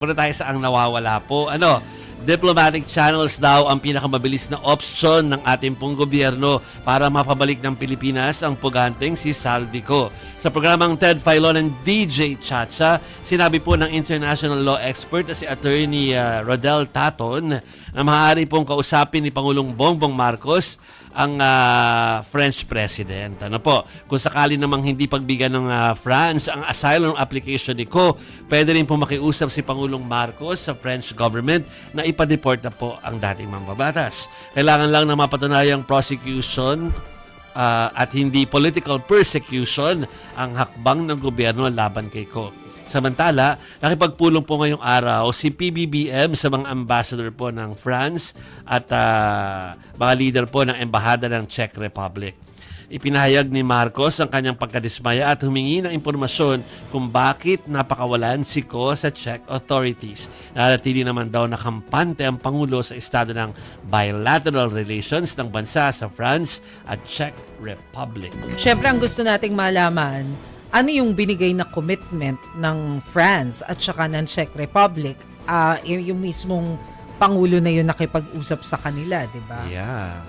Punta tayo sa ang nawawala po. Diplomatic channels daw ang pinakamabilis na opsyon ng ating pong gobyerno para mapabalik ng Pilipinas ang puganteng si Saldico. Sa programang Ted Filon and DJ Chacha, sinabi po ng international law expert na si Attorney Rodel Taton na maaari pong kausapin ni Pangulong Bongbong Marcos ang French President. Kung sakali namang hindi pagbigyan ng France ang asylum application ni Ko, pwede rin po makiusap si Pangulong Marcos sa French government na ipa-deport na po ang dating mambabatas. Kailangan lang na mapatunayang prosecution at hindi political persecution ang hakbang ng gobyerno laban kay Ko. Samantala, nakipagpulong po ngayong araw si PBBM sa mga ambassador po ng France at mga leader po ng embahada ng Czech Republic. Ipinahayag ni Marcos ang kanyang pagkadismaya at humingi ng impormasyon kung bakit napakawalan si Ko sa Czech authorities. Nanatili naman daw nakampante ang Pangulo sa estado ng bilateral relations ng bansa sa France at Czech Republic. Siyempre, ang gusto nating malaman, ano yung binigay na commitment ng France at saka ng Czech Republic? Yung mismong Pangulo na yun nakipag-usap sa kanila, di ba? Yeah.